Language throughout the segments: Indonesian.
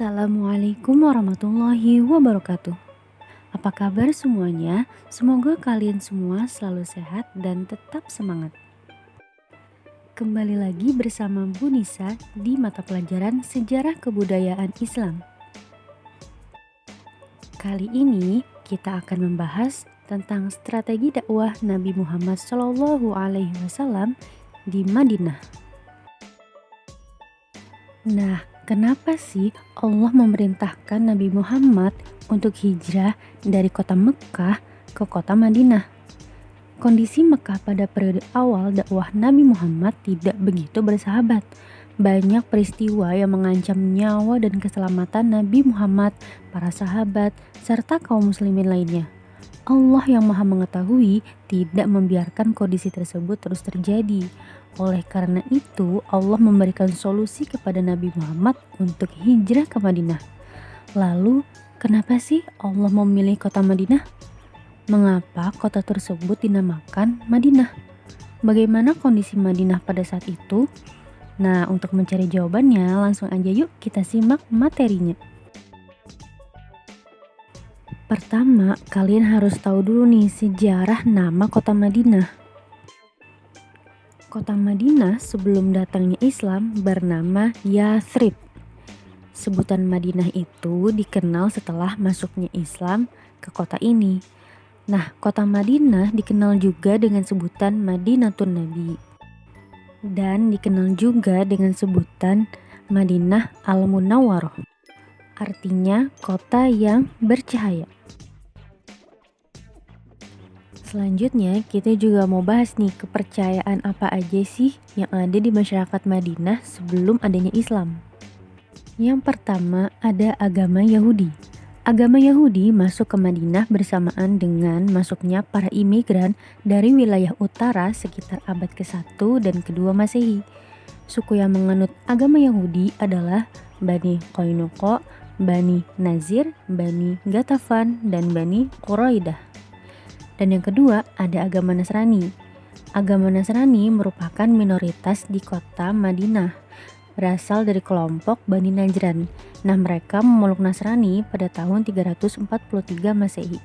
Assalamualaikum warahmatullahi wabarakatuh. Apa kabar semuanya? Semoga kalian semua selalu sehat dan tetap semangat. Kembali lagi bersama Bu Nisa di mata pelajaran Sejarah Kebudayaan Islam. Kali ini kita akan membahas tentang strategi dakwah Nabi Muhammad SAW di Madinah. Nah, kenapa sih Allah memerintahkan Nabi Muhammad untuk hijrah dari kota Mekah ke kota Madinah? Kondisi Mekah pada periode awal dakwah Nabi Muhammad tidak begitu bersahabat. Banyak peristiwa yang mengancam nyawa dan keselamatan Nabi Muhammad, para sahabat, serta kaum muslimin lainnya. Allah yang Maha Mengetahui tidak membiarkan kondisi tersebut terus terjadi. Oleh karena itu, Allah memberikan solusi kepada Nabi Muhammad untuk hijrah ke Madinah. Lalu, kenapa sih Allah memilih kota Madinah? Mengapa kota tersebut dinamakan Madinah? Bagaimana kondisi Madinah pada saat itu? Nah, untuk mencari jawabannya, langsung aja yuk kita simak materinya. Pertama, kalian harus tahu dulu nih sejarah nama kota Madinah. Kota Madinah sebelum datangnya Islam bernama Yathrib. Sebutan Madinah itu dikenal setelah masuknya Islam ke kota ini. Nah, kota Madinah dikenal juga dengan sebutan Madinatun Nabi. Dan dikenal juga dengan sebutan Madinah Al-Munawwarah. Artinya kota yang bercahaya. Selanjutnya kita juga mau bahas nih kepercayaan apa aja sih yang ada di masyarakat Madinah sebelum adanya Islam. Yang pertama ada agama Yahudi. Agama Yahudi masuk ke Madinah bersamaan dengan masuknya para imigran dari wilayah utara sekitar abad ke-1 dan ke-2 Masehi. Suku yang menganut agama Yahudi adalah Bani Qainuqa, Bani Nazir, Bani Ghatafan, dan Bani Quraidah. Dan yang kedua ada agama Nasrani. Agama Nasrani merupakan minoritas di kota Madinah, berasal dari kelompok Bani Najran. Nah, mereka memeluk Nasrani pada tahun 343 Masehi.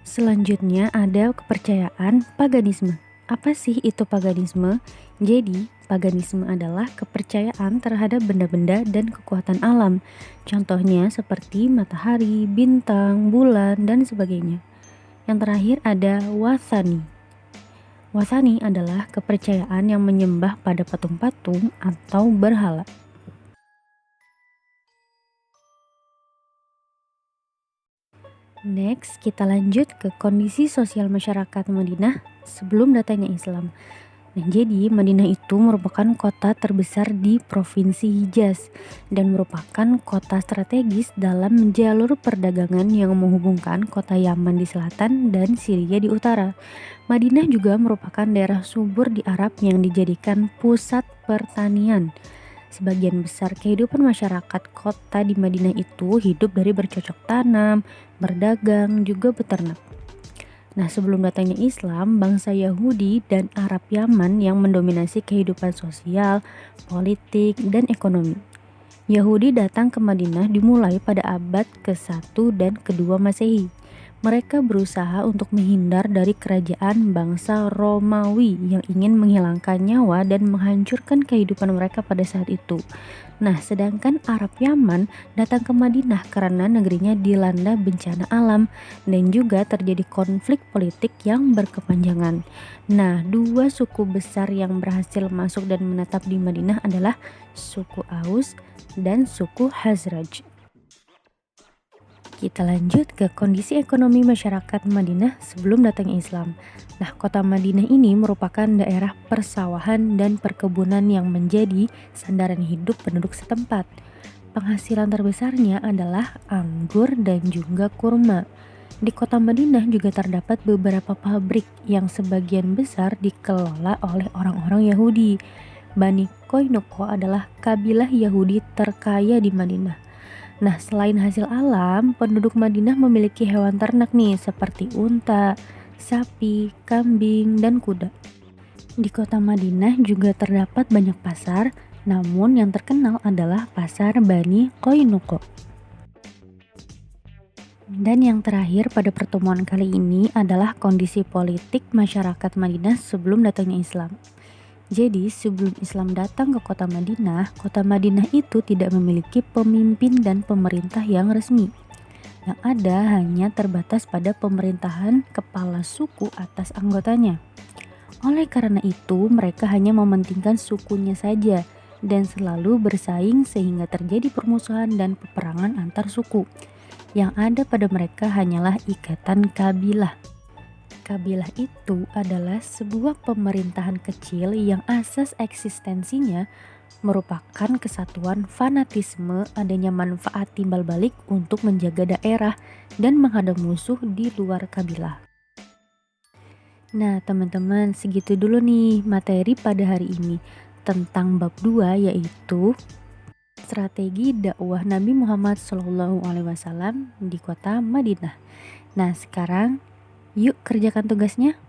Selanjutnya ada kepercayaan paganisme. Apa sih itu paganisme? Jadi, paganisme adalah kepercayaan terhadap benda-benda dan kekuatan alam. Contohnya seperti matahari, bintang, bulan, dan sebagainya. Yang terakhir ada Wathani. Wathani adalah kepercayaan yang menyembah pada patung-patung atau berhala. Next, kita lanjut ke kondisi sosial masyarakat Madinah sebelum datangnya Islam. Nah, jadi Madinah itu merupakan kota terbesar di Provinsi Hijaz dan merupakan kota strategis dalam jalur perdagangan yang menghubungkan kota Yaman di selatan dan Syria di utara. Madinah juga merupakan daerah subur di Arab yang dijadikan pusat pertanian. Sebagian besar kehidupan masyarakat kota di Madinah itu hidup dari bercocok tanam, berdagang, juga beternak. Nah, sebelum datangnya Islam, bangsa Yahudi dan Arab Yaman yang mendominasi kehidupan sosial, politik, dan ekonomi. Yahudi datang ke Madinah dimulai pada abad ke-1 dan ke-2 Masehi. Mereka berusaha untuk menghindar dari kerajaan bangsa Romawi yang ingin menghilangkan nyawa dan menghancurkan kehidupan mereka pada saat itu. Nah, sedangkan Arab Yaman datang ke Madinah karena negerinya dilanda bencana alam dan juga terjadi konflik politik yang berkepanjangan. Nah, dua suku besar yang berhasil masuk dan menetap di Madinah adalah suku Aus dan suku Khazraj. Kita lanjut ke kondisi ekonomi masyarakat Madinah sebelum datangnya Islam. Nah, kota Madinah ini merupakan daerah persawahan dan perkebunan yang menjadi sandaran hidup penduduk setempat. Penghasilan terbesarnya adalah anggur dan juga kurma. Di kota Madinah juga terdapat beberapa pabrik yang sebagian besar dikelola oleh orang-orang Yahudi. Bani Qainuqa adalah kabilah Yahudi terkaya di Madinah. Nah, selain hasil alam, penduduk Madinah memiliki hewan ternak nih seperti unta, sapi, kambing, dan kuda. Di kota Madinah juga terdapat banyak pasar Namun yang terkenal adalah pasar Bani Qoinuqa. Dan yang terakhir pada pertemuan kali ini adalah kondisi politik masyarakat Madinah sebelum datangnya Islam. Jadi sebelum Islam datang ke kota Madinah itu tidak memiliki pemimpin dan pemerintah yang resmi. Yang ada hanya terbatas pada pemerintahan kepala suku atas anggotanya. Oleh karena itu, mereka hanya mementingkan sukunya saja dan selalu bersaing sehingga terjadi permusuhan dan peperangan antar suku. Yang ada pada mereka hanyalah ikatan kabilah. Kabilah itu adalah sebuah pemerintahan kecil yang asas eksistensinya merupakan kesatuan fanatisme, adanya manfaat timbal balik untuk menjaga daerah dan menghadang musuh di luar kabilah. Nah, teman-teman, segitu dulu nih materi pada hari ini tentang bab 2, yaitu strategi dakwah Nabi Muhammad SAW di kota Madinah. Nah, sekarang yuk kerjakan tugasnya.